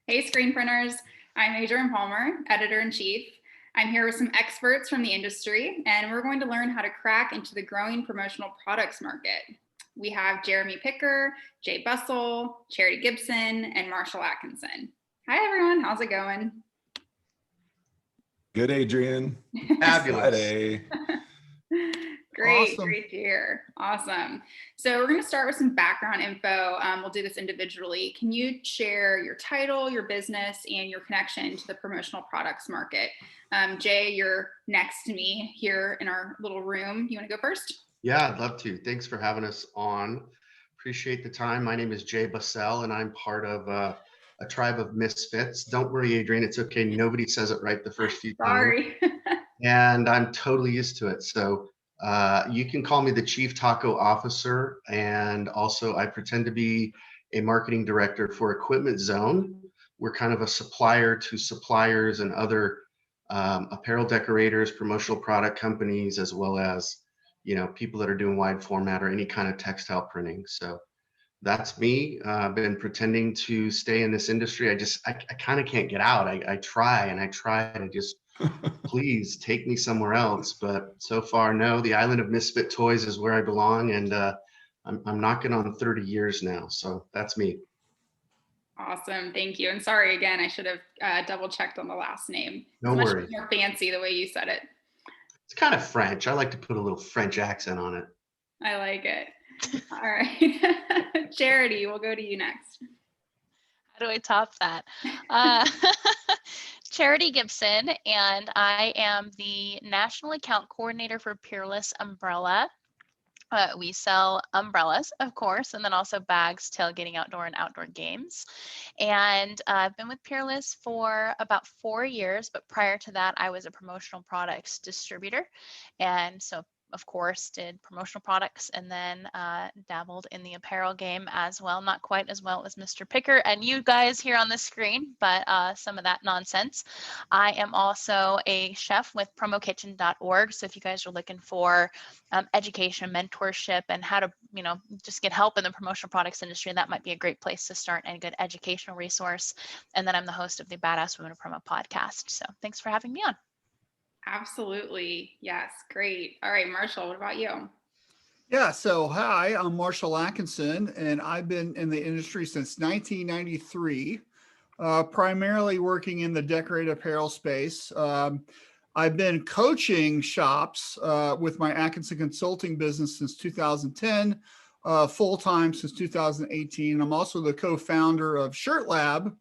Hey, screen printers. I'm Adrienne Palmer, editor-in-chief. I'm here with some experts from the industry, and we're going to learn how to crack into the growing promotional products market. We have Jeremy Picker, Jay Bussell, Charity Gibson, and Marshall Atkinson. Hi, everyone. How's it going? Good, Adrienne. Fabulous. Friday. Great, Awesome. Great to hear. Awesome. So we're going to start with some background info. We'll do this individually. Can you share your title, your business, and your connection to the promotional products market? Jay, you're next to me here in our little room. You want to go first? Yeah, I'd love to. Thanks for having us on. Appreciate the time. My name is Jay Bussell, and I'm part of a tribe of misfits. Don't worry, Adrienne. It's okay. Nobody says it right the first few times. Sorry. And I'm totally used to it. So you can call me the Chief Taco Officer. And also, I pretend to be a marketing director for Equipment Zone. We're kind of a supplier to suppliers and other apparel decorators, promotional product companies, as well as people that are doing wide format or any kind of textile printing. So that's me. I've been pretending to stay in this industry. I kind of can't get out. I try and I just please take me somewhere else. But so far, no, the island of misfit toys is where I belong. And I'm knocking on 30 years now. So that's me. Awesome. Thank you. And sorry again, I should have double checked on the last name. No it's worries. Much more fancy the way you said it. It's kind of French. I like to put a little French accent on it. I like it. All right. Charity, we'll go to you next. How do I top that? Charity Gibson, and I am the National Account Coordinator for Peerless Umbrella. We sell umbrellas, of course, and then also bags, tailgating outdoor and outdoor games. And I've been with Peerless for about 4 years, but prior to that, I was a promotional products distributor. And so, of course, did promotional products and then dabbled in the apparel game as well. Not quite as well as Mr. Picker and you guys here on the screen, but some of that nonsense. I am also a chef with promokitchen.org. So if you guys are looking for education, mentorship, and how to, just get help in the promotional products industry, that might be a great place to start and a good educational resource. And then I'm the host of the Badass Women of Promo podcast. So thanks for having me on. Absolutely. Yes. Great. All right, Marshall, what about you? Yeah. So, hi, I'm Marshall Atkinson, and I've been in the industry since 1993, primarily working in the decorated apparel space. I've been coaching shops with my Atkinson Consulting business since 2010, full-time since 2018. I'm also the co-founder of Shirt Lab,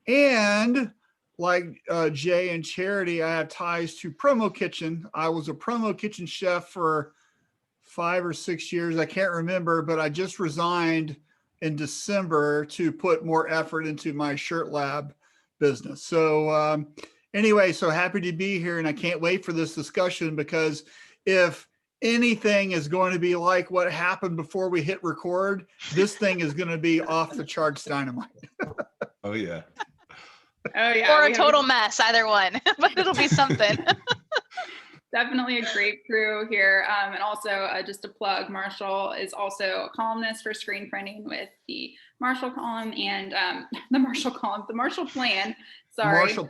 and like Jay and Charity, I have ties to Promo Kitchen. I was a Promo Kitchen chef for 5 or 6 years. I can't remember, but I just resigned in December to put more effort into my Shirt Lab business. So anyway, so happy to be here, and I can't wait for this discussion, because if anything is going to be like what happened before we hit record, this thing is going to be off the charts dynamite. Oh, yeah. Oh, yeah. Or a total mess, either one, but it'll be something. Definitely a great crew here. And also just a plug, Marshall is also a columnist for screen printing with the Marshall column and the Marshall Plan. Sorry. Marshall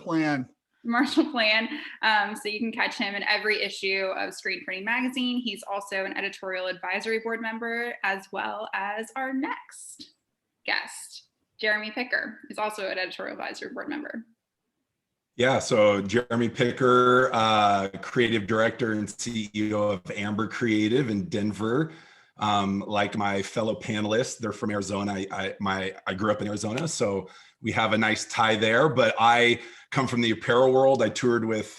Plan. So you can catch him in every issue of Screen Printing Magazine. He's also an editorial advisory board member, as well as our next guest, Jeremy Picker, is also an editorial advisory board member. Yeah, so Jeremy Picker, creative director and CEO of Amber Creative in Denver. Like my fellow panelists, they're from Arizona. I grew up in Arizona, so we have a nice tie there. But I come from the apparel world. I toured with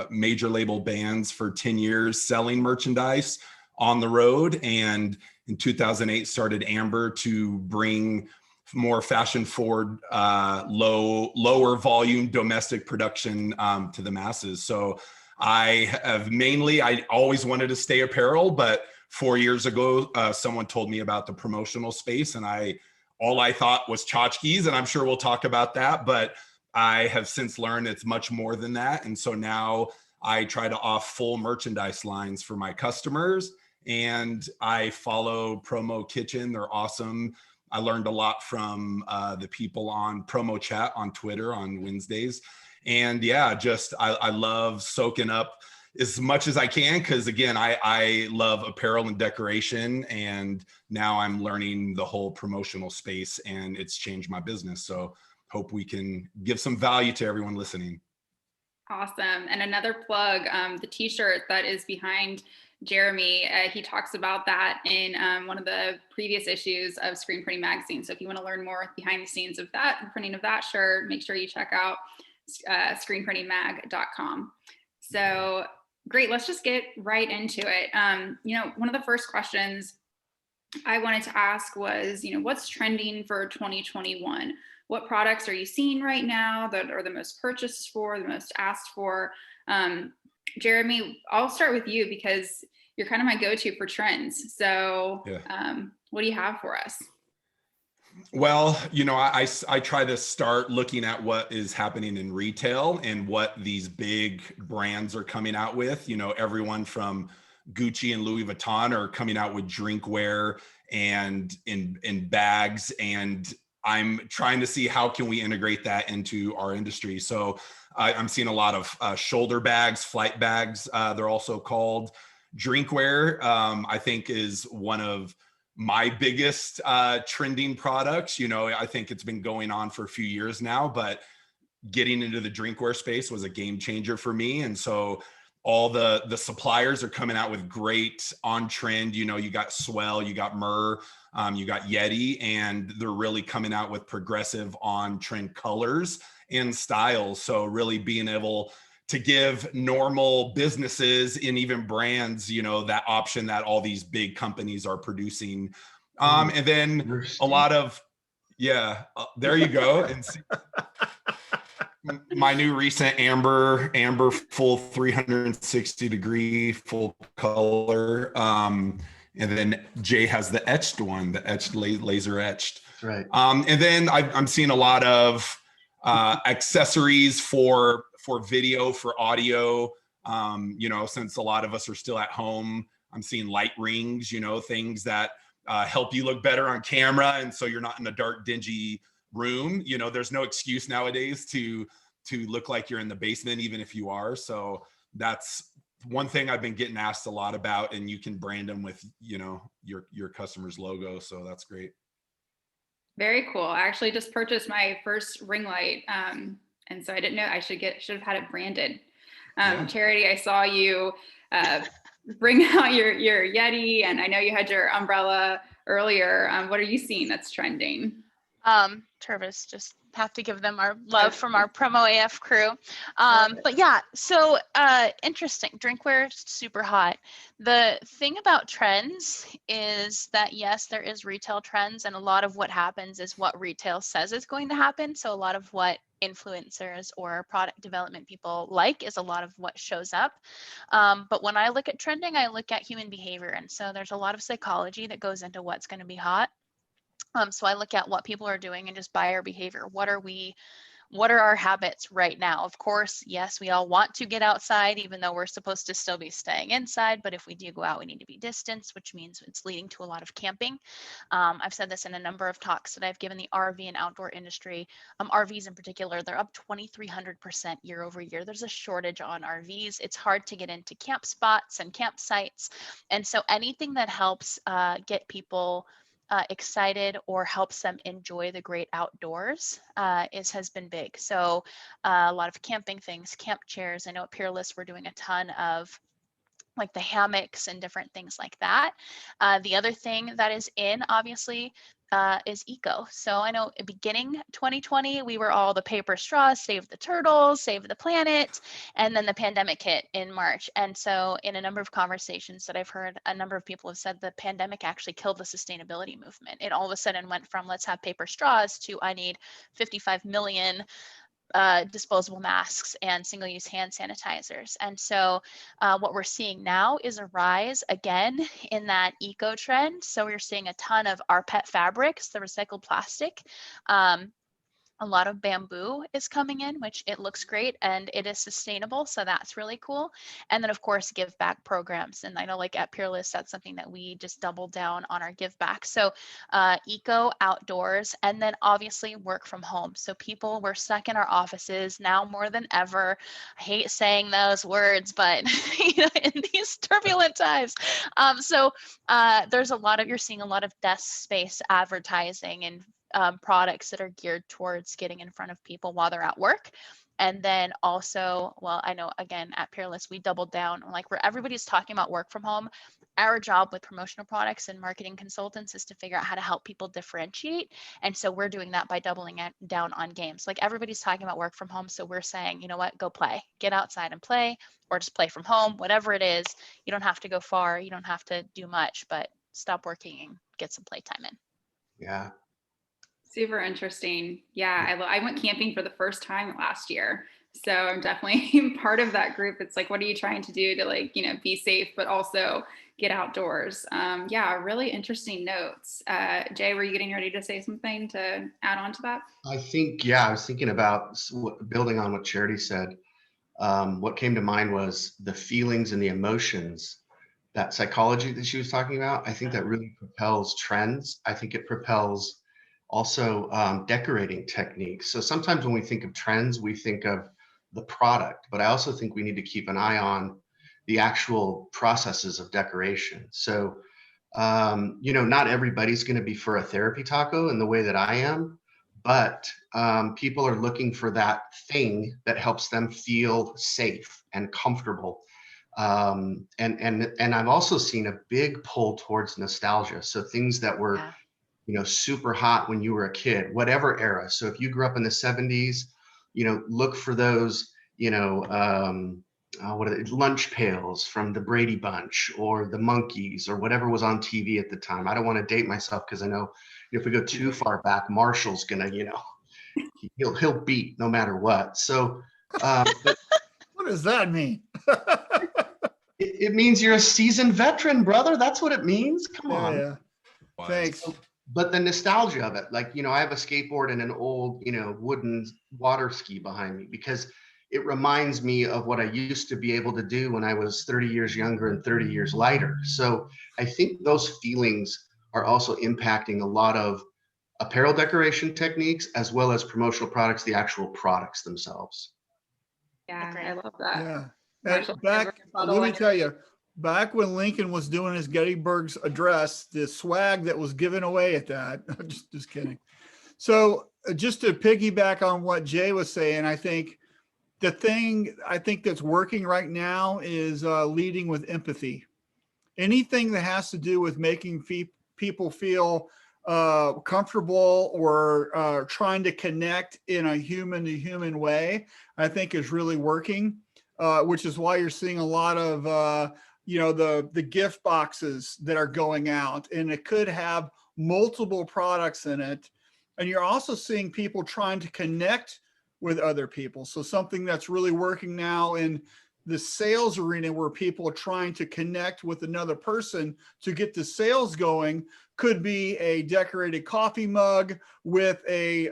major label bands for 10 years, selling merchandise on the road, and in 2008 started Amber to bring more fashion forward, lower volume domestic production to the masses. So I always wanted to stay apparel, but 4 years ago, someone told me about the promotional space, and all I thought was tchotchkes, and I'm sure we'll talk about that, but I have since learned it's much more than that. And so now I try to offer full merchandise lines for my customers, and I follow Promo Kitchen. They're awesome. I learned a lot from the people on Promo Chat on Twitter on Wednesdays. And yeah, just I love soaking up as much as I can, because again, I love apparel and decoration, and now I'm learning the whole promotional space, and it's changed my business. So hope we can give some value to everyone listening. Awesome. And another plug, the t-shirt that is behind Jeremy, he talks about that in one of the previous issues of Screen Printing Magazine. So if you want to learn more behind the scenes of that, the printing of that shirt, make sure you check out screenprintingmag.com. So great, let's just get right into it. One of the first questions I wanted to ask was, what's trending for 2021? What products are you seeing right now that are the most purchased for, the most asked for? Jeremy, I'll start with you because you're kind of my go-to for trends. So what do you have for us? Well, I try to start looking at what is happening in retail and what these big brands are coming out with. Everyone from Gucci and Louis Vuitton are coming out with drinkware and in bags, and I'm trying to see how can we integrate that into our industry. So I'm seeing a lot of shoulder bags, flight bags, they're also called. Drinkware, I think, is one of my biggest trending products. I think it's been going on for a few years now, but getting into the drinkware space was a game changer for me. And so all the suppliers are coming out with great on trend. You got Swell, you got Myrrh, you got Yeti, and they're really coming out with progressive on trend colors and styles. So really being able to give normal businesses and even brands, that option that all these big companies are producing. And then a lot of, there you go. And my new recent amber full 360 degree full color. And then Jay has the etched one, the etched laser etched. Right. And then I'm seeing a lot of accessories for video, for audio. Since a lot of us are still at home, I'm seeing light rings, things that help you look better on camera. And so you're not in a dark, dingy room. There's no excuse nowadays to look like you're in the basement, even if you are. So that's one thing I've been getting asked a lot about, and you can brand them with, your customer's logo. So that's great. Very cool. I actually just purchased my first ring light. And so I didn't know I should have had it branded. Charity, I saw you bring out your Yeti, and I know you had your umbrella earlier. What are you seeing that's trending? Travis, just have to give them our love from our Promo AF crew. But yeah, so interesting. Drinkware, super hot. The thing about trends is that, yes, there is retail trends, and a lot of what happens is what retail says is going to happen. So a lot of what influencers or product development people like is a lot of what shows up. But when I look at trending, I look at human behavior. And so there's a lot of psychology that goes into what's going to be hot. So I look at what people are doing and just buyer behavior. What are our habits right now? Of course, yes, we all want to get outside, even though we're supposed to still be staying inside. But if we do go out, we need to be distanced, which means it's leading to a lot of camping. I've said this in a number of talks that I've given the RV and outdoor industry. RVs in particular, they're up 2,300% year over year. There's a shortage on RVs. It's hard to get into camp spots and campsites. And so anything that helps get people excited or helps them enjoy the great outdoors has been big. So a lot of camping things, camp chairs. I know at Peerless we're doing a ton of like the hammocks and different things like that. The other thing that is in, obviously, is eco. So I know beginning 2020, we were all the paper straws, save the turtles, save the planet. And then the pandemic hit in March. And so in a number of conversations that I've heard, a number of people have said the pandemic actually killed the sustainability movement. It all of a sudden went from let's have paper straws to I need 55 million disposable masks and single-use hand sanitizers. And so what we're seeing now is a rise again in that eco trend. So we're seeing a ton of our pet fabrics, the recycled plastic. A lot of bamboo is coming in, which it looks great and it is sustainable. So that's really cool. And then of course, give back programs. And I know like at Peerless, that's something that we just double down on our give back. So eco outdoors, and then obviously work from home. So people were stuck in our offices now more than ever. I hate saying those words, but you know, in these turbulent times. There's a lot of, you're seeing a lot of desk space advertising and products that are geared towards getting in front of people while they're at work. And then also, well, I know again at Peerless, we doubled down on like where everybody's talking about work from home. Our job with promotional products and marketing consultants is to figure out how to help people differentiate. And so we're doing that by doubling down on games. Like everybody's talking about work from home. So we're saying, you know what, go play, get outside and play, or just play from home, whatever it is. You don't have to go far. You don't have to do much, but stop working and get some playtime in. Yeah. Super interesting. Yeah, I went camping for the first time last year. So I'm definitely part of that group. It's like, what are you trying to do to like, you know, be safe, but also get outdoors? Yeah, really interesting notes. Jay, were you getting ready to say something to add on to that? I think, yeah, I was thinking about building on what Charity said. What came to mind was the feelings and the emotions, that psychology that she was talking about. I think that really propels trends. I think it propels also decorating techniques. So sometimes when we think of trends, we think of the product, but I also think we need to keep an eye on the actual processes of decoration. So, you know, not everybody's going to be for a therapy taco in the way that I am, but people are looking for that thing that helps them feel safe and comfortable. And I've also seen a big pull towards nostalgia. So things that were, Yeah. you know, super hot when you were a kid, whatever era. So if you grew up in the 70s, you know, look for those, you know, what are they, lunch pails from the Brady Bunch or the Monkees or whatever was on TV at the time. I don't want to date myself because I know if we go too far back, Marshall's gonna, you know, he'll beat no matter what. So, but What does that mean? it means you're a seasoned veteran, brother. That's what it means. Come Yeah, on. yeah. Thanks. But the nostalgia of it, like, you know, I have a skateboard and an old, you know, wooden water ski behind me because it reminds me of what I used to be able to do when I was 30 years younger and 30 years lighter. So I think those feelings are also impacting a lot of apparel decoration techniques as well as promotional products, the actual products themselves. Yeah, Agree. I love that. Yeah. Marshall, And back, bottle let me in tell you, back when Lincoln was doing his Gettysburg's address, the swag that was given away at that, just kidding. So just to piggyback on what Jay was saying, I think the thing I think that's working right now is leading with empathy. Anything that has to do with making people feel comfortable or trying to connect in a human to human way, I think is really working, which is why you're seeing a lot of, you know, the gift boxes that are going out, and it could have multiple products in it. And you're also seeing people trying to connect with other people. So something that's really working now in the sales arena where people are trying to connect with another person to get the sales going could be a decorated coffee mug with a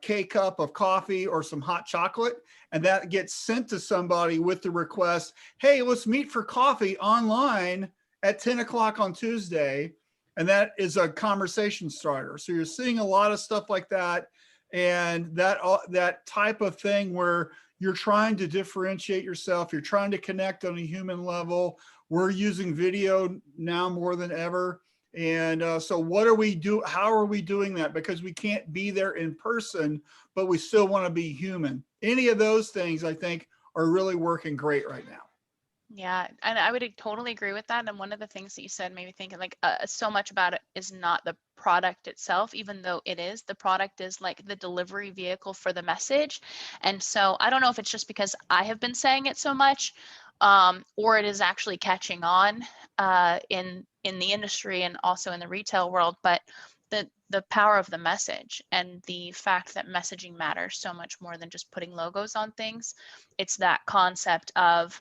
K-cup of coffee or some hot chocolate. And that gets sent to somebody with the request, hey, let's meet for coffee online at 10 o'clock on Tuesday. And that is a conversation starter. So you're seeing a lot of stuff like that. And that type of thing where you're trying to differentiate yourself, you're trying to connect on a human level. We're using video now more than ever. And so what are we do? How are we doing that? Because we can't be there in person, but we still want to be human. Any of those things, I think, are really working great right now. Yeah, and I would totally agree with that. And one of the things that you said made me think like so much about it is not the product itself, even though it is. The product is like the delivery vehicle for the message. And so I don't know if it's just because I have been saying it so much, or it is actually catching on in the industry and also in the retail world, but the power of the message and the fact that messaging matters so much more than just putting logos on things. It's that concept of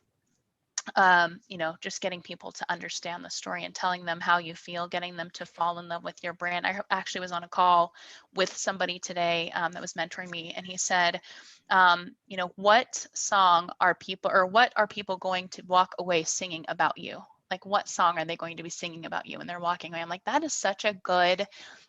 you know, just getting people to understand the story and telling them how you feel, getting them to fall in love with your brand. I actually was on a call with somebody today that was mentoring me, and he said, you know, what song are people, or what are people going to walk away singing about you? Like, what song are they going to be singing about you when they're walking away? I'm like, that is such a good,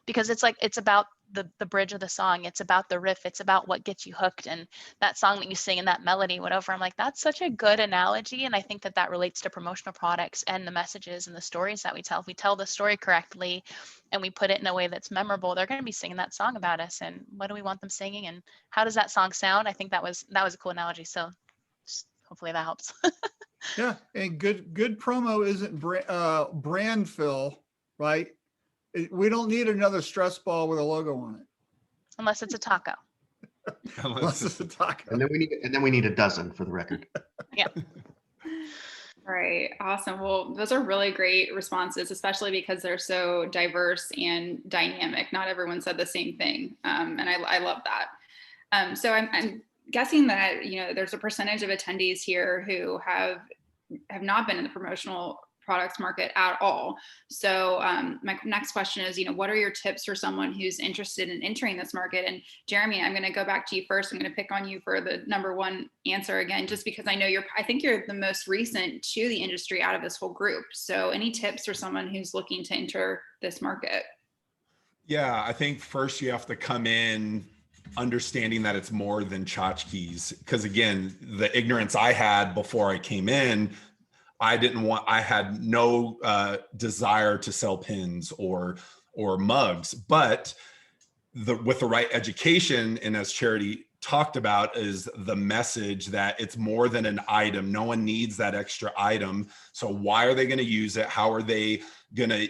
because it's like, it's about the bridge of the song. It's about the riff. It's about what gets you hooked. And that song that you sing and that melody, whatever. I'm like, that's such a good analogy. And I think that that relates to promotional products and the messages and the stories that we tell. If we tell the story correctly and we put it in a way that's memorable, they're going to be singing that song about us. And what do we want them singing? And how does that song sound? I think that was a cool analogy. So just hopefully that helps. Yeah, and good promo isn't brand fill, right? We don't need another stress ball with a logo on it. Unless it's a taco. Unless it's a taco. And then we need a dozen for the record. Yeah. Right. Awesome. Well, those are really great responses, especially because they're so diverse and dynamic. Not everyone said the same thing. And I love that. So I'm guessing that, you know, there's a percentage of attendees here who have not been in the promotional products market at all. So my next question is, you know, what are your tips for someone who's interested in entering this market? And Jeremy, I'm going to go back to you first. I'm going to pick on you for the number one answer again, just because I know I think you're the most recent to the industry out of this whole group. So any tips for someone who's looking to enter this market? Yeah, I think first you have to come in understanding that it's more than tchotchkes. Because again, the ignorance I had before I came in, I had no desire to sell pins or mugs, but with the right education, and as Charity talked about, is the message that it's more than an item. No one needs that extra item. So why are they going to use it? How are they going to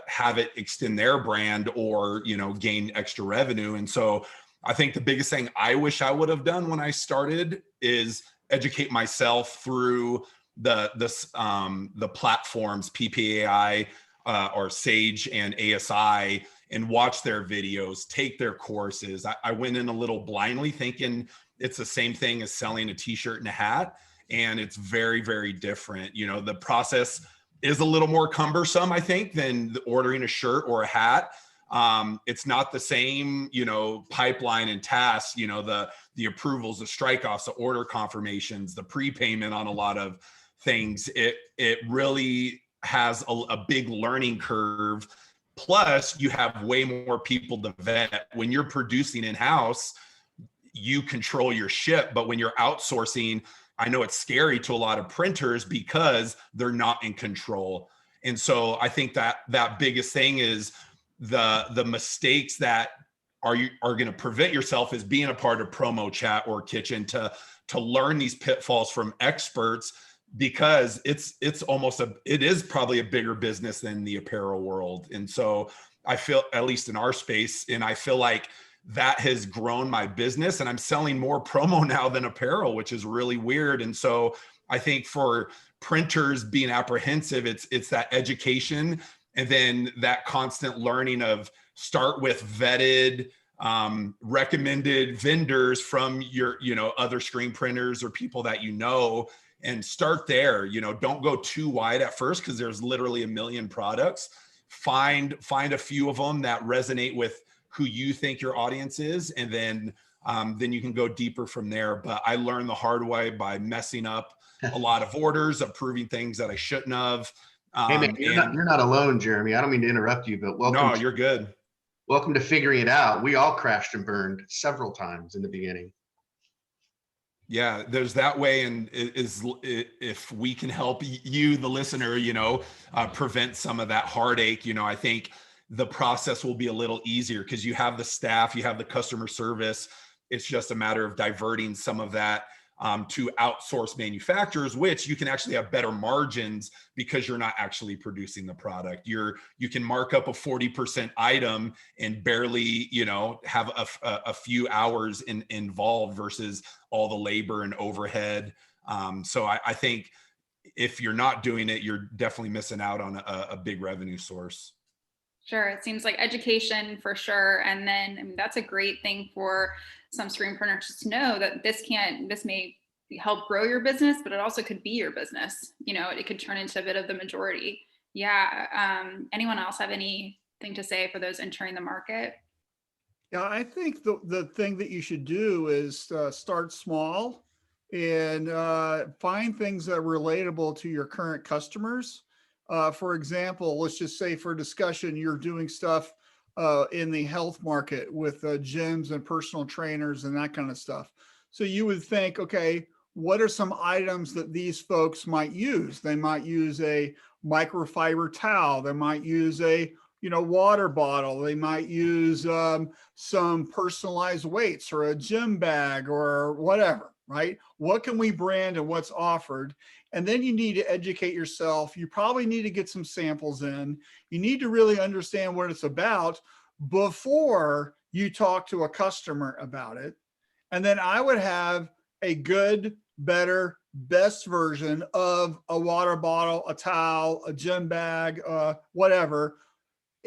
have it extend their brand or, you know, gain extra revenue? And so I think the biggest thing I wish I would have done when I started is educate myself through the platforms, PPAI or Sage and ASI, and watch their videos, take their courses. I went in a little blindly thinking it's the same thing as selling a t-shirt and a hat, and it's very, very different. You know, the process is a little more cumbersome, I think, than ordering a shirt or a hat. It's not the same, you know, pipeline and tasks, you know, the approvals, the strikeoffs, the order confirmations, the prepayment on a lot of things. It really has a big learning curve. Plus, you have way more people to vet. When you're producing in-house, you control your ship, but when you're outsourcing, I know it's scary to a lot of printers because they're not in control. And so I think that biggest thing is the mistakes that are going to prevent yourself is being a part of Promo Chat or Kitchen to learn these pitfalls from experts, because it is probably a bigger business than the apparel world. And so I feel, at least in our space, and I feel like that has grown my business, and I'm selling more promo now than apparel, which is really weird. And so I think for printers being apprehensive, it's that education, and then that constant learning of start with vetted, recommended vendors from your, you know, other screen printers or people that you know, and start there. You know, don't go too wide at first, because there's literally a million products. Find a few of them that resonate with who you think your audience is, and then you can go deeper from there. But I learned the hard way by messing up a lot of orders, approving things that I shouldn't have. Hey man, you're not alone, Jeremy. I don't mean to interrupt you, but No, you're good. Welcome to Figuring It Out. We all crashed and burned several times in the beginning. Yeah, there's that way. And if we can help you, the listener, you know, prevent some of that heartache, you know, I think the process will be a little easier because you have the staff, you have the customer service. It's just a matter of diverting some of that to outsource manufacturers, which you can actually have better margins because you're not actually producing the product. You can mark up a 40% item and barely, you know, have a few hours involved versus all the labor and overhead. So I think if you're not doing it, you're definitely missing out on a big revenue source. Sure. It seems like education for sure. And then, I mean, that's a great thing for some screen printers to know, that this may help grow your business, but it also could be your business. You know, it could turn into a bit of the majority. Yeah. Anyone else have anything to say for those entering the market? Yeah, I think the thing that you should do is start small and find things that are relatable to your current customers. For example, let's just say for discussion, you're doing stuff in the health market with gyms and personal trainers and that kind of stuff. So you would think, okay, what are some items that these folks might use? They might use a microfiber towel. They might use a water bottle. They might use some personalized weights or a gym bag or whatever, right? What can we brand and what's offered? And then you need to educate yourself. You probably need to get some samples in. You need to really understand what it's about before you talk to a customer about it. And then I would have a good, better, best version of a water bottle, a towel, a gym bag, whatever.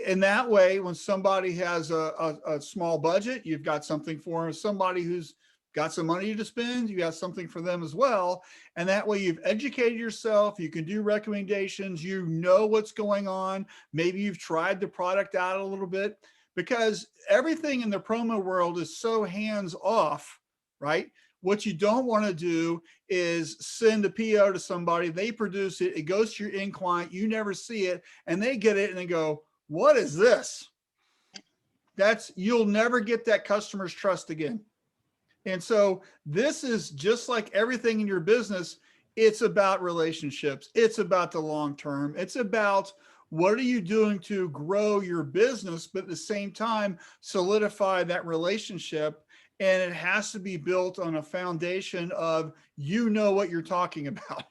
And that way, when somebody has a small budget, you've got something for them. Somebody who's got some money to spend, you have something for them as well. And that way you've educated yourself. You can do recommendations. You know what's going on. Maybe you've tried the product out a little bit, because everything in the promo world is so hands off, right? What you don't want to do is send a PO to somebody, they produce it, it goes to your end client, you never see it, and they get it and they go, what is this? You'll never get that customer's trust again. And so this is just like everything in your business. It's about relationships. It's about the long term. It's about what are you doing to grow your business, but at the same time, solidify that relationship. And it has to be built on a foundation of, what you're talking about.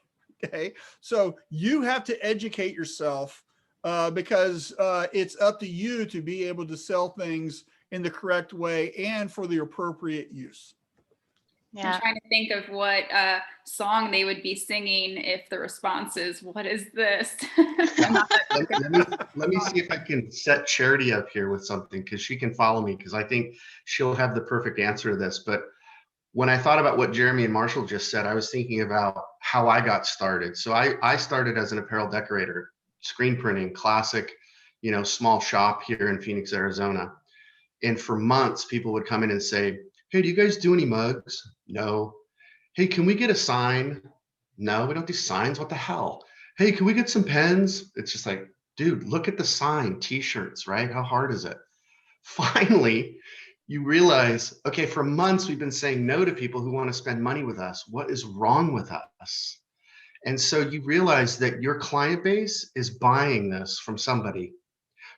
Okay. So you have to educate yourself because it's up to you to be able to sell things in the correct way and for the appropriate use. Yeah. I'm trying to think of what song they would be singing if the response is, what is this? Let me see if I can set Charity up here with something, because she can follow me, because I think she'll have the perfect answer to this. But when I thought about what Jeremy and Marshall just said, I was thinking about how I got started. So I started as an apparel decorator, screen printing, classic, small shop here in Phoenix, Arizona. And for months, people would come in and say, hey, do you guys do any mugs? No. Hey, can we get a sign? No, we don't do signs. What the hell? Hey, can we get some pens? It's just like, dude, look at the sign, t-shirts, right? How hard is it? Finally, you realize, okay, for months, we've been saying no to people who want to spend money with us. What is wrong with us? And so you realize that your client base is buying this from somebody.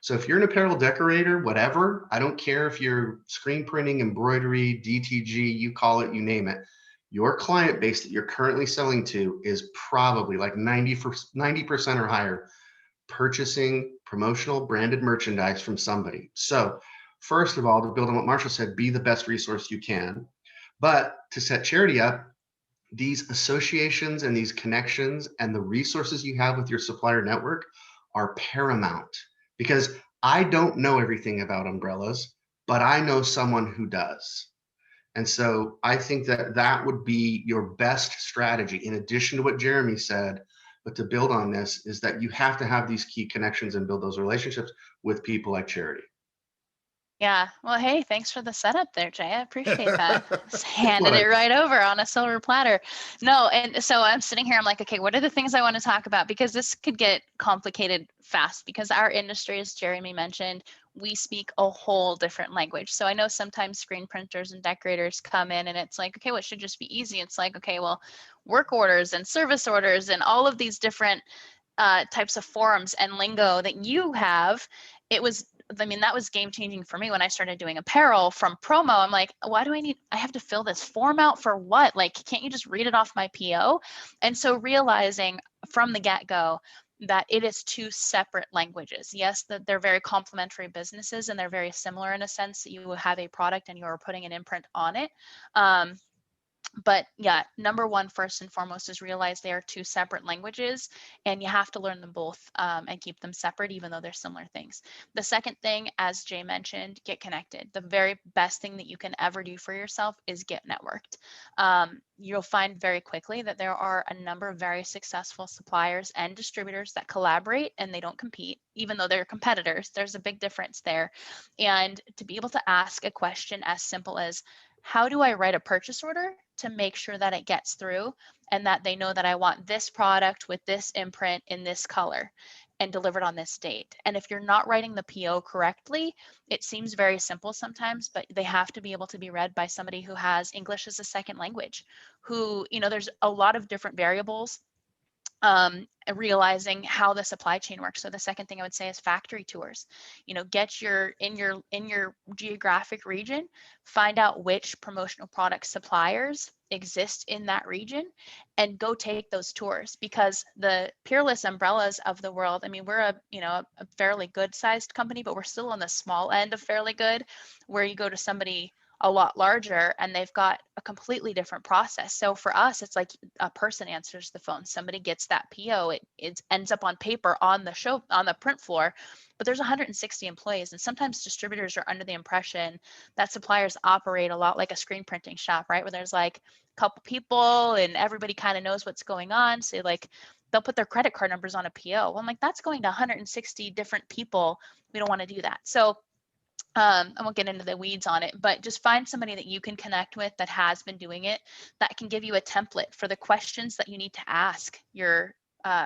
So if you're an apparel decorator, whatever, I don't care if you're screen printing, embroidery, DTG, you call it, you name it. Your client base that you're currently selling to is probably like 90% or higher purchasing promotional branded merchandise from somebody. So first of all, to build on what Marshall said, be the best resource you can. But to set Charity up, these associations and these connections and the resources you have with your supplier network are paramount, because I don't know everything about umbrellas, but I know someone who does. And so I think that would be your best strategy, in addition to what Jeremy said. But to build on this is that you have to have these key connections and build those relationships with people like Charity. Yeah. Well, hey, thanks for the setup there, Jay. I appreciate that. Just handed it right over on a silver platter. No, and so I'm sitting here, I'm like, okay, what are the things I want to talk about? Because this could get complicated fast, because our industry, as Jeremy mentioned, we speak a whole different language. So I know sometimes screen printers and decorators come in and it's like, okay, well, it should just be easy. It's like, okay, well, work orders and service orders and all of these different types of forms and lingo that you have. That was game changing for me when I started doing apparel from promo. I'm like, why do I have to fill this form out for what? Like, can't you just read it off my PO? And so realizing from the get-go that it is two separate languages. Yes, that they're very complementary businesses and they're very similar in a sense that you have a product and you're putting an imprint on it. But yeah, number one, first and foremost, is realize they are two separate languages, and you have to learn them both and keep them separate, even though they're similar things. The second thing, as Jay mentioned, get connected. The very best thing that you can ever do for yourself is get networked. You'll find very quickly that there are a number of very successful suppliers and distributors that collaborate and they don't compete, even though they're competitors. There's a big difference there. And to be able to ask a question as simple as, how do I write a purchase order to make sure that it gets through and that they know that I want this product with this imprint in this color and delivered on this date? And if you're not writing the PO correctly, it seems very simple sometimes, but they have to be able to be read by somebody who has English as a second language, who, there's a lot of different variables, realizing how the supply chain works. So the second thing I would say is factory tours. Get in your geographic region, find out which promotional product suppliers exist in that region and go take those tours, because the Peerless umbrellas of the world, I mean, we're a fairly good sized company, but we're still on the small end of fairly good, where you go to somebody a lot larger and they've got a completely different process. So for us, it's like a person answers the phone, somebody gets that PO, it ends up on paper on the print floor, but there's 160 employees. And sometimes distributors are under the impression that suppliers operate a lot like a screen printing shop, right? Where there's like a couple people and everybody kind of knows what's going on. So like they'll put their credit card numbers on a PO. Well, I'm like, that's going to 160 different people. We don't want to do that. So I won't get into the weeds on it, but just find somebody that you can connect with that has been doing it, that can give you a template for the questions that you need to ask your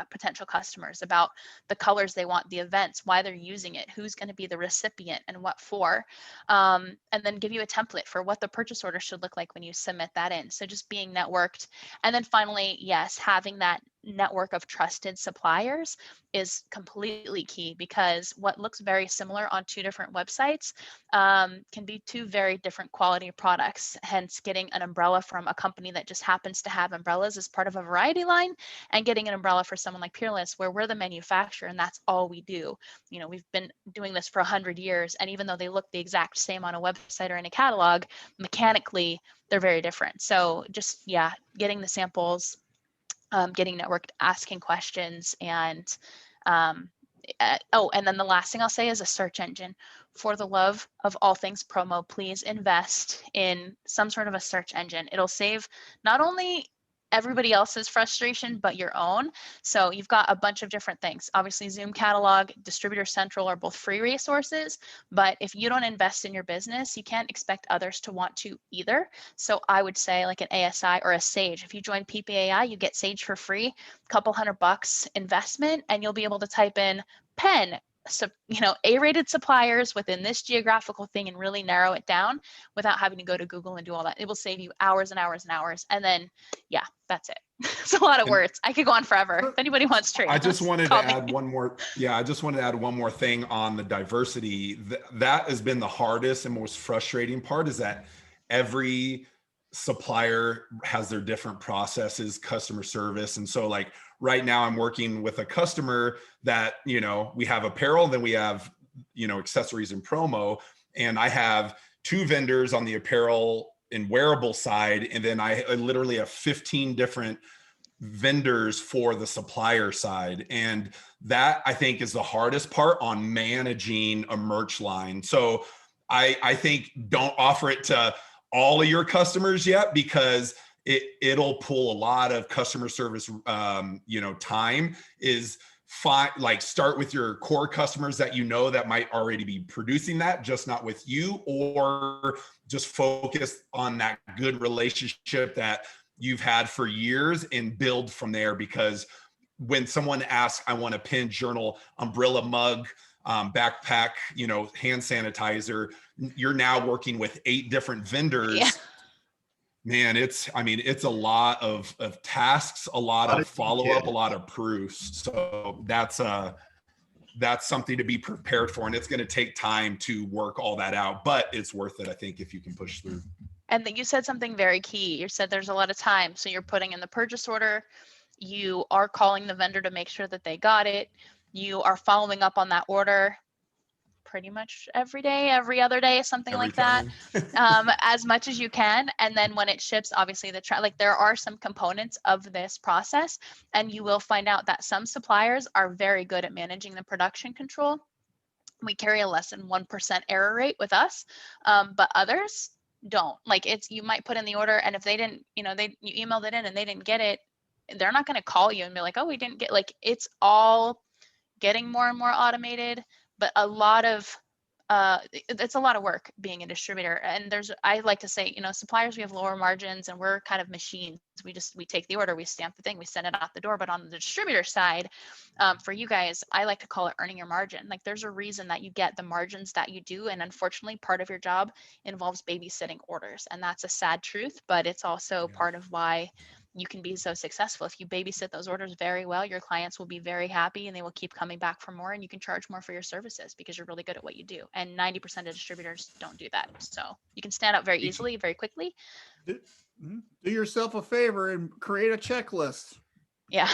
potential customers about the colors they want, the events, why they're using it, who's going to be the recipient and what for, and then give you a template for what the purchase order should look like when you submit that in. So just being networked. And then finally, yes, having that network of trusted suppliers is completely key, because what looks very similar on two different websites can be two very different quality products. Hence, getting an umbrella from a company that just happens to have umbrellas as part of a variety line, and getting an umbrella for someone like Peerless, where we're the manufacturer and that's all we do. We've been doing this for 100 years, and even though they look the exact same on a website or in a catalog, mechanically they're very different. So just, yeah, getting the samples, getting networked, asking questions, and and then the last thing I'll say is a search engine. For the love of all things promo, please invest in some sort of a search engine. It'll save not only everybody else's frustration, but your own. So you've got a bunch of different things. Obviously, Zoom Catalog, Distributor Central are both free resources, but if you don't invest in your business, you can't expect others to want to either. So I would say like an ASI or a Sage. If you join PPAI, you get Sage for free, a couple $100 investment, and you'll be able to type in pen, so A-rated suppliers within this geographical thing and really narrow it down without having to go to Google and do all that. It will save you hours and hours and hours. And then, yeah, that's it. It's a lot of words. I could go on forever. If anybody wants to, I just wanted to add one more. Yeah, I just wanted to add one more thing on the diversity. That has been the hardest and most frustrating part, is that every supplier has their different processes, customer service. And so like right now I'm working with a customer that, we have apparel, then we have, accessories and promo. And I have two vendors on the apparel and wearable side. And then I literally have 15 different vendors for the supplier side. And that, I think, is the hardest part on managing a merch line. So I think don't offer it to all of your customers yet, because it'll pull a lot of customer service, time. Is fine. Like, start with your core customers that that might already be producing that, just not with you, or just focus on that good relationship that you've had for years and build from there. Because when someone asks, I want a pen, journal, umbrella, mug, backpack, hand sanitizer, you're now working with 8 different vendors. Yeah. Man, it's a lot of tasks, a lot of follow-up, a lot of proofs. So that's something to be prepared for. And it's going to take time to work all that out, but it's worth it, I think, if you can push through. And that you said something very key. You said there's a lot of time. So you're putting in the purchase order. You are calling the vendor to make sure that they got it. You are following up on that order pretty much every day, every other day, something Every like that. time. As much as you can. And then when it ships, obviously like there are some components of this process, and you will find out that some suppliers are very good at managing the production control. We carry a less than 1% error rate with us, but others don't. Like you might put in the order, and if they didn't, you emailed it in and they didn't get it, they're not going to call you and be like, oh, we didn't get, like, it's all getting more and more automated, but it's a lot of work being a distributor. And I like to say, suppliers, we have lower margins and we're kind of machines. We take the order, we stamp the thing, we send it out the door. But on the distributor side, for you guys, I like to call it earning your margin. Like there's a reason that you get the margins that you do. And unfortunately, part of your job involves babysitting orders. And that's a sad truth, but it's also part of why you can be so successful. If you babysit those orders very well, your clients will be very happy and they will keep coming back for more, and you can charge more for your services because you're really good at what you do. And 90% of distributors don't do that. So you can stand out very easily, very quickly. Do yourself a favor and create a checklist. Yeah.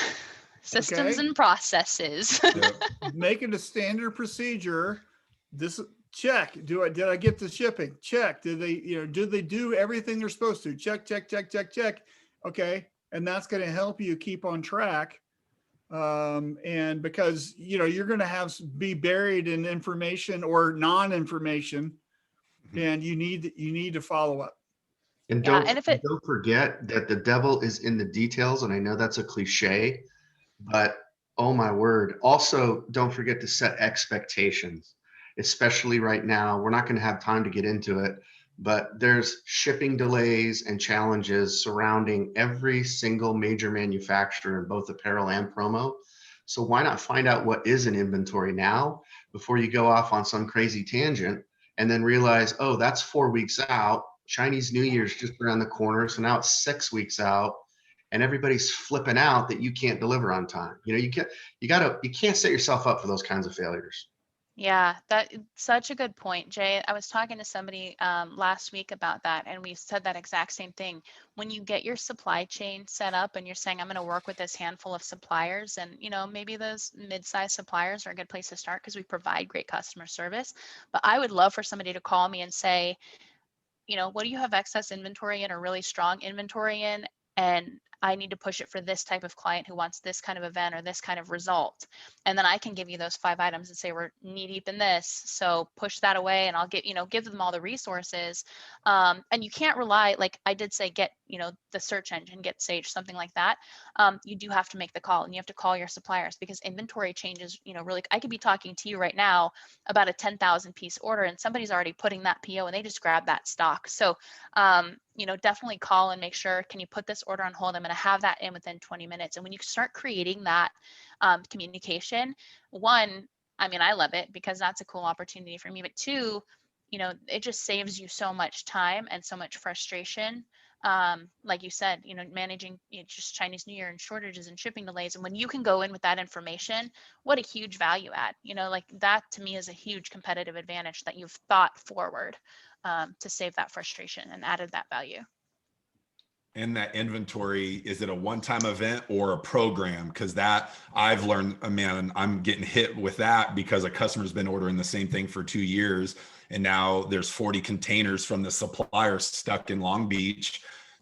Systems and processes. Make it a standard procedure. This check. Did I get the shipping? Check. Did they do everything they're supposed to? Check. Okay. And that's going to help you keep on track. And because, you're going to be buried in information or non-information, and you need to follow up. And don't forget that the devil is in the details. And I know that's a cliche, but oh my word. Also, don't forget to set expectations, especially right now. We're not going to have time to get into it, but there's shipping delays and challenges surrounding every single major manufacturer in both apparel and promo. So why not find out what is in inventory now before you go off on some crazy tangent and then realize, oh, that's 4 weeks out. Chinese New Year's just around the corner. So now it's 6 weeks out and everybody's flipping out that you can't deliver on time. You can't set yourself up for those kinds of failures. Yeah, that's such a good point, Jay. I was talking to somebody last week about that, and we said that exact same thing. When you get your supply chain set up and you're saying, I'm going to work with this handful of suppliers, and maybe those mid-sized suppliers are a good place to start because we provide great customer service. But I would love for somebody to call me and say, what do you have excess inventory in or really strong inventory in? And I need to push it for this type of client who wants this kind of event or this kind of result. And then I can give you those 5 items and say, we're knee deep in this. So push that away and I'll give them all the resources. And you can't rely, like I did say, get, the search engine, get Sage, something like that. You do have to make the call and you have to call your suppliers because inventory changes, really, I could be talking to you right now about a 10,000 piece order and somebody's already putting that PO and they just grab that stock. So, definitely call and make sure, can you put this order on hold? I'm going to have that in within 20 minutes. And when you start creating that communication, one, I love it because that's a cool opportunity for me, but two, it just saves you so much time and so much frustration. Like you said, managing just Chinese New Year and shortages and shipping delays. And when you can go in with that information, what a huge value add, like that to me is a huge competitive advantage that you've thought forward to save that frustration and added that value. And that inventory, is it a one-time event or a program? Because that I've learned, man, I'm getting hit with that because a customer's been ordering the same thing for 2 years. And now there's 40 containers from the supplier stuck in Long Beach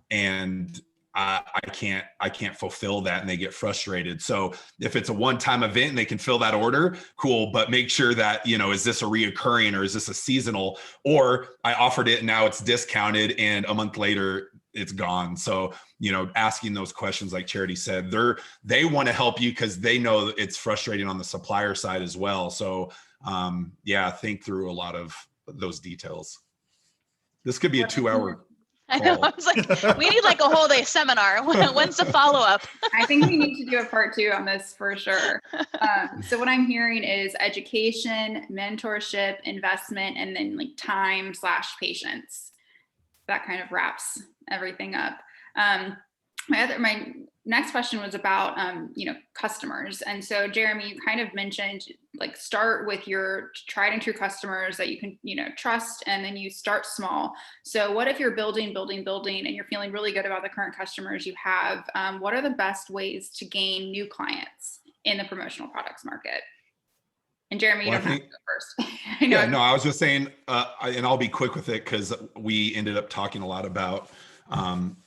and I can't fulfill that and they get frustrated. So if it's a one-time event and they can fill that order, cool. But make sure that, is this a reoccurring or is this a seasonal, or I offered it and now it's discounted and a month later it's gone. So, asking those questions, like Charity said, they want to help you because they know it's frustrating on the supplier side as well. So think through a lot of those details. This could be a 2-hour call. I know. I was like, we need like a whole day seminar. When's the follow-up? I think we need to do a part 2 on this for sure. So what I'm hearing is education, mentorship, investment, and then like time/patience. That kind of wraps everything up. My next question was about, customers. And so Jeremy, you kind of mentioned like start with your tried and true customers that you can, trust, and then you start small. So what if you're building and you're feeling really good about the current customers you have? What are the best ways to gain new clients in the promotional products market? And Jeremy, you Well, I don't have to think- go first. I know. Yeah, no, I was just saying, and I'll be quick with it because we ended up talking a lot about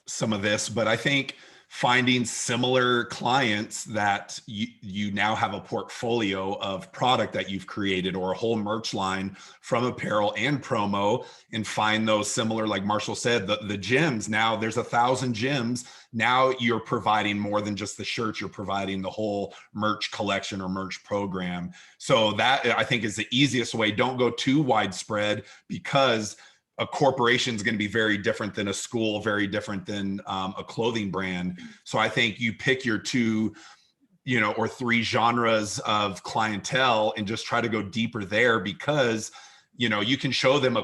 some of this, but I think finding similar clients that you now have a portfolio of product that you've created or a whole merch line from apparel and promo, and find those similar, like Marshall said, the gyms. Now there's 1,000 gyms. Now you're providing more than just the shirts, you're providing the whole merch collection or merch program. So that, I think, is the easiest way. Don't go too widespread, because a corporation is going to be very different than a school, very different than a clothing brand. So I think you pick your 2, or 3 genres of clientele and just try to go deeper there, because, you can show them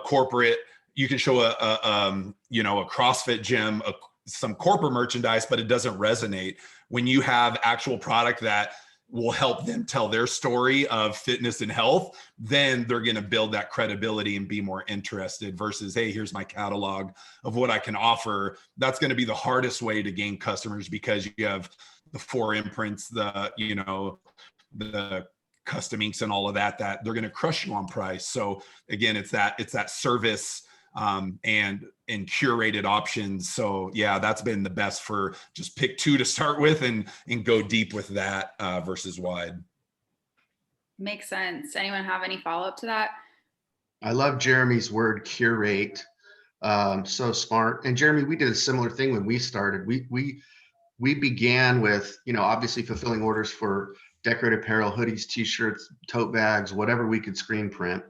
you can show a CrossFit gym, some corporate merchandise, but it doesn't resonate. When you have actual product that will help them tell their story of fitness and health, then they're going to build that credibility and be more interested, versus, hey, here's my catalog of what I can offer. That's going to be the hardest way to gain customers, because you have the 4 imprints, the custom inks and all of that they're going to crush you on price. So again, it's that service and curated options. So yeah, that's been the best, for just pick 2 to start with and go deep with that versus wide. Makes sense. Anyone have any follow-up to that? I love Jeremy's word, curate. So smart. And Jeremy, we did a similar thing when we started. We began with, obviously fulfilling orders for decorated apparel, hoodies, t-shirts, tote bags, whatever we could screen print.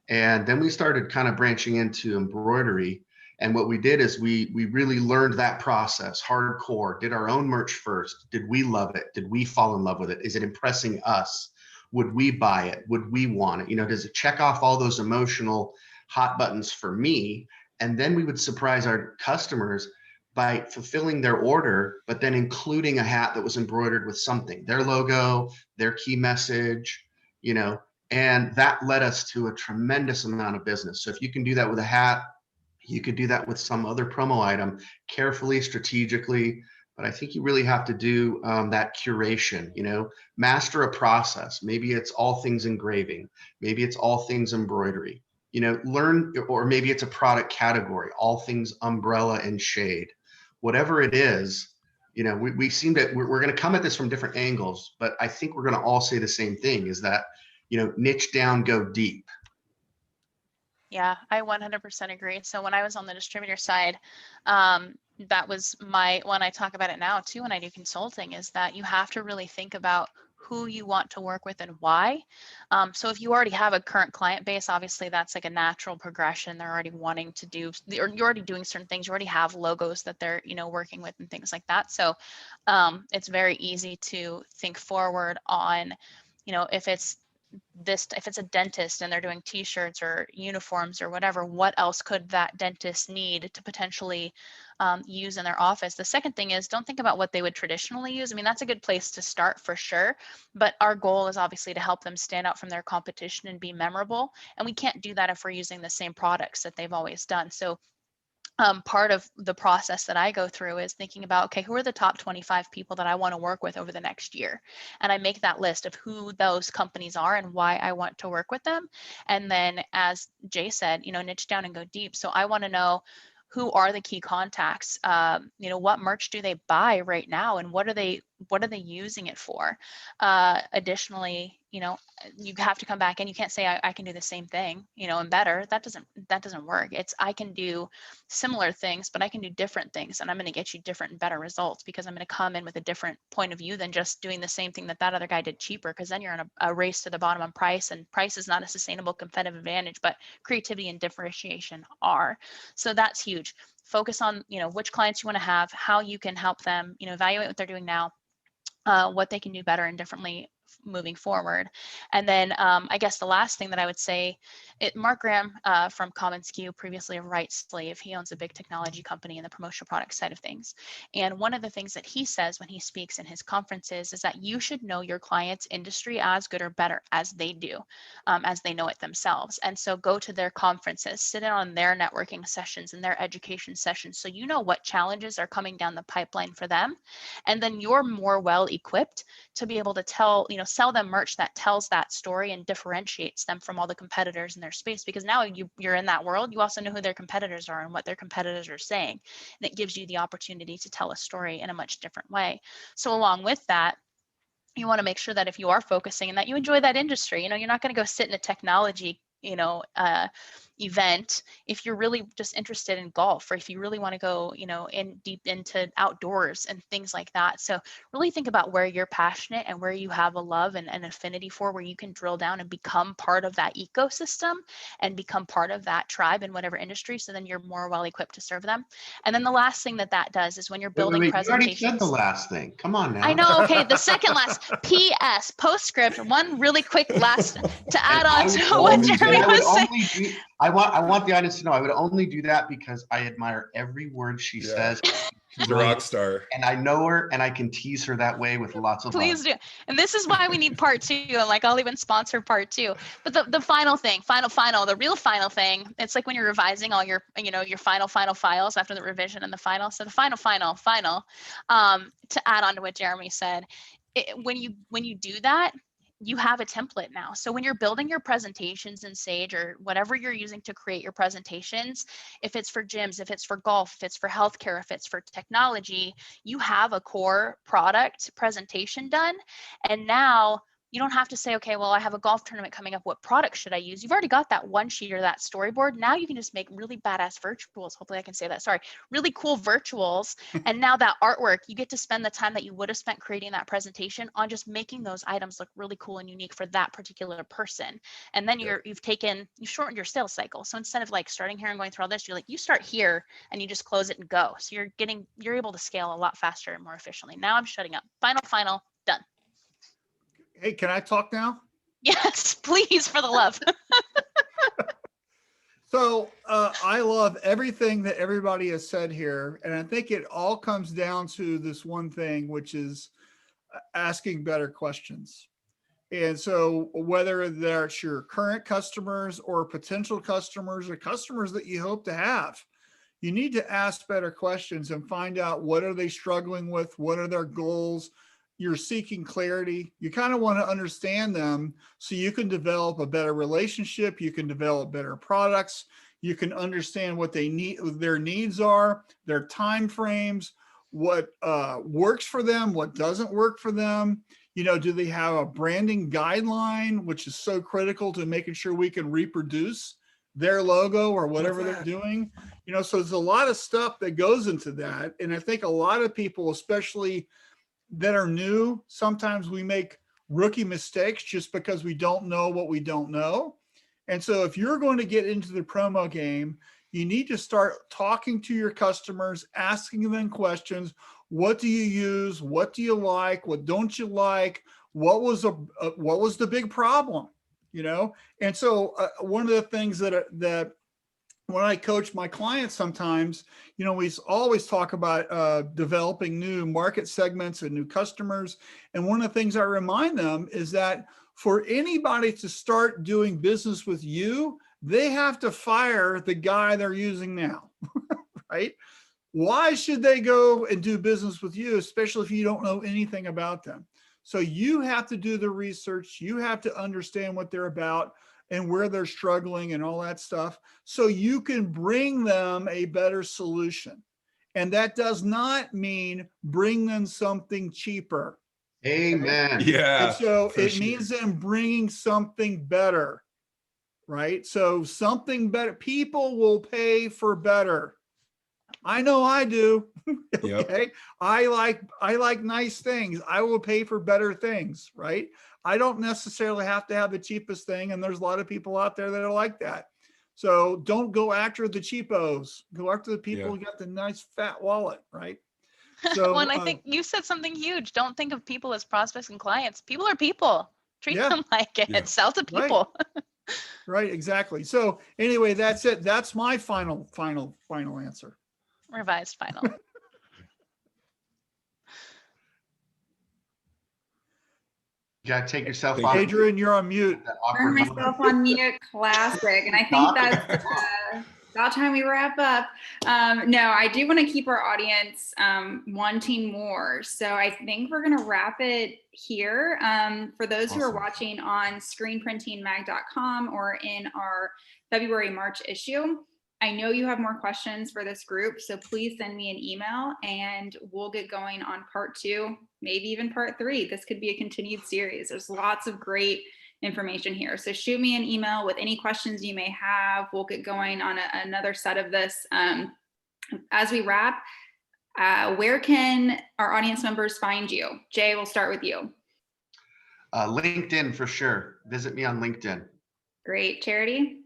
And then we started kind of branching into embroidery. And what we did is we really learned that process hardcore, did our own merch first. Did we love it? Did we fall in love with it? Is it impressing us? Would we buy it? Would we want it? Does it check off all those emotional hot buttons for me? And then we would surprise our customers by fulfilling their order, but then including a hat that was embroidered with something, their logo, their key message, and that led us to a tremendous amount of business. So if you can do that with a hat, you could do that with some other promo item, carefully, strategically. But I think you really have to do that curation, master a process. Maybe it's all things engraving. Maybe it's all things embroidery, learn, or maybe it's a product category, all things umbrella and shade, whatever it is. We seem that we're going to come at this from different angles, but I think we're going to all say the same thing, is that, niche down, go deep. Yeah, I 100% agree. So when I was on the distributor side, that was when I talk about it now too, when I do consulting, is that you have to really think about who you want to work with and why. So if you already have a current client base, obviously that's like a natural progression. They're already wanting to do, or you're already doing certain things. You already have logos that they're, working with and things like that. So it's very easy to think forward on, if it's a dentist and they're doing t-shirts or uniforms or whatever, what else could that dentist need to potentially use in their office? The second thing is, don't think about what they would traditionally use. I mean, that's a good place to start for sure, but our goal is obviously to help them stand out from their competition and be memorable. And we can't do that if we're using the same products that they've always done. So part of the process that I go through is thinking about, okay, who are the top 25 people that I want to work with over the next year? And I make that list of who those companies are and why I want to work with them. And then, as Jay said, niche down and go deep. So I want to know, who are the key contacts? What merch do they buy right now, and what are they using it for? Additionally, you have to come back, and you can't say I can do the same thing, and better. That doesn't work. It's, I can do similar things, but I can do different things, and I'm going to get you different and better results, because I'm going to come in with a different point of view than just doing the same thing that other guy did cheaper, because then you're in a race to the bottom on price, and price is not a sustainable competitive advantage, but creativity and differentiation are. So that's huge. Focus on, which clients you want to have, how you can help them, evaluate what they're doing now, what they can do better and differently moving forward. And then I guess the last thing that I would say, Mark Graham from commonsku, previously of Right Slave, he owns a big technology company in the promotional product side of things. And one of the things that he says when he speaks in his conferences is that you should know your client's industry as good or better as they do, as they know it themselves. And so go to their conferences, sit in on their networking sessions and their education sessions, so you know what challenges are coming down the pipeline for them. And then you're more well equipped to be able to tell, sell them merch that tells that story and differentiates them from all the competitors in their space, because now you're in that world. You also know who their competitors are and what their competitors are saying. And it gives you the opportunity to tell a story in a much different way. So along with that, you want to make sure that if you are focusing and that you enjoy that industry, you're not going to go sit in a technology, event if you're really just interested in golf, or if you really want to go, in deep into outdoors and things like that. So really think about where you're passionate and where you have a love and an affinity for, where you can drill down and become part of that ecosystem and become part of that tribe in whatever industry. So then you're more well equipped to serve them. And then the last thing that does is when you're building Wait, you already said presentations. the last thing. Come on now. I know. Okay. The second last PS postscript, one really quick last to add on to what Jeremy was saying. I want the audience to know I would only do that because I admire every word she says. She's a rock star. And I know her and I can tease her that way with lots of Please love. do. And this is why we need part 2. And I'll even sponsor part 2. But the final thing, the real final thing, it's like when you're revising all your, your final files after the revision and the final. So the final, to add on to what Jeremy said, when you do that, you have a template now. So when you're building your presentations in Sage or whatever you're using to create your presentations, if it's for gyms, if it's for golf, if it's for healthcare, if it's for technology, you have a core product presentation done. And now you don't have to say, okay, well, I have a golf tournament coming up. What product should I use? You've already got that one sheet or that storyboard. Now you can just make really badass virtuals. Hopefully I can say that. Sorry, really cool virtuals. And now that artwork, you get to spend the time that you would have spent creating that presentation on just making those items look really cool and unique for that particular person. And then you've shortened your sales cycle. So instead of starting here and going through all this, you start here and you just close it and go. So you're able to scale a lot faster and more efficiently. Now I'm shutting up. Final, done. Hey, can I talk now? Yes, please, for the love. So I love everything that everybody has said here. And I think it all comes down to this one thing, which is asking better questions. And so whether that's your current customers or potential customers or customers that you hope to have, you need to ask better questions and find out what are they struggling with? What are their goals? You're seeking clarity. You kind of want to understand them so you can develop a better relationship. You can develop better products. You can understand what they need, their needs are, their time frames, what works for them, what doesn't work for them. Do they have a branding guideline, which is so critical to making sure we can reproduce their logo or whatever they're doing? So there's a lot of stuff that goes into that. And I think a lot of people, especially that are new, sometimes we make rookie mistakes just because we don't know what we don't know. And so if you're going to get into the promo game, you need to start talking to your customers, asking them questions. What do you use? What do you like? What don't you like? What was the big problem? And so one of the things that when I coach my clients sometimes, we always talk about developing new market segments and new customers. And one of the things I remind them is that for anybody to start doing business with you, they have to fire the guy they're using now, right? Why should they go and do business with you, especially if you don't know anything about them? So you have to do the research. You have to understand what they're about and where they're struggling and all that stuff, so you can bring them a better solution. And that does not mean bring them something cheaper. Amen. Yeah. And so it sure. means them bringing something better, right? So something better. People will pay for better. I know I do. Okay. Yep. I like nice things. I will pay for better things, right? I don't necessarily have to have the cheapest thing. And there's a lot of people out there that are like that. So don't go after the cheapos. Go after the people who got the nice fat wallet, right? So Well, and I think you said something huge. Don't think of people as prospects and clients. People are people. Treat them like it. Yeah. Sell to people. Right, exactly. So anyway, that's it. That's my final answer. Revised final. You gotta take yourself Thank off. you. Adrian, you're on mute. That Turn awkward myself moment. on mute, classic. And I think that's About time we wrap up. No, I do want to keep our audience wanting more. So I think we're going to wrap it here. For those who are Awesome. watching on screenprintingmag.com or in our February, March issue, I know you have more questions for this group. So please send me an email and we'll get going on part 2, maybe even part 3. This could be a continued series. There's lots of great information here. So shoot me an email with any questions you may have. We'll get going on another set of this. As we wrap, where can our audience members find you? Jay, we'll start with you. LinkedIn for sure. Visit me on LinkedIn. Great. Charity?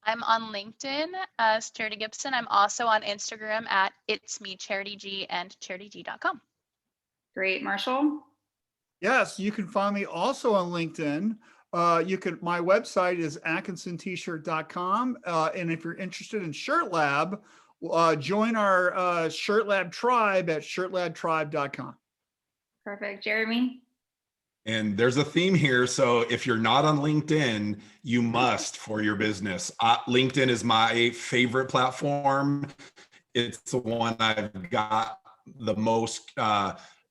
I'm on LinkedIn as Charity Gibson. I'm also on Instagram at It's Me Charity G and charityg.com. Great. Marshall? Yes, you can find me also on LinkedIn. My website is AtkinsonT-shirt.com. And if you're interested in Shirt Lab, join our Shirt Lab tribe at shirtlabtribe.com. Perfect. Jeremy? And there's a theme here. So if you're not on LinkedIn, you must for your business. LinkedIn is my favorite platform. It's the one I've got the most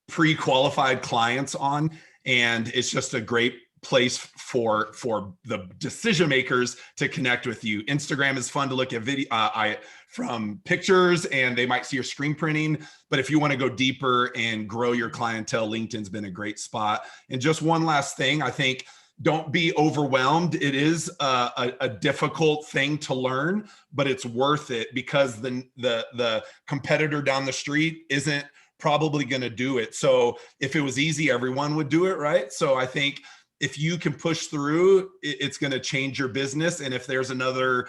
pre-qualified clients on. And it's just a great place for the decision makers to connect with you. Instagram is fun to look at video from pictures, and they might see your screen printing. But if you want to go deeper and grow your clientele, LinkedIn's been a great spot. And just one last thing, I think, don't be overwhelmed. It is a difficult thing to learn, but it's worth it because the competitor down the street isn't probably going to do it. So if it was easy, everyone would do it, right? So I think if you can push through, it's going to change your business. And if there's another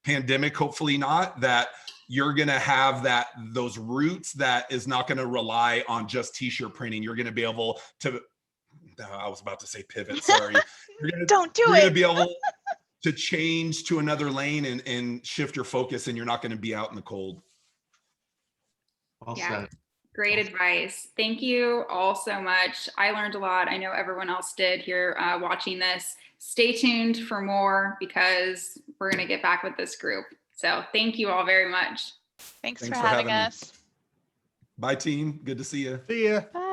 pandemic, hopefully not, that you're going to have those roots that is not going to rely on just t-shirt printing. You're going to be able to, I was about to say pivot, sorry. Don't do You're it. going to be able to change to another lane and shift your focus, and you're not going to be out in the cold. Well Yeah. said. Great advice. Thank you all so much. I learned a lot. I know everyone else did here watching this. Stay tuned for more because we're going to get back with this group. So thank you all very much. Thanks Thanks for for having having me. us. Bye, team. Good to see you. See ya. Bye.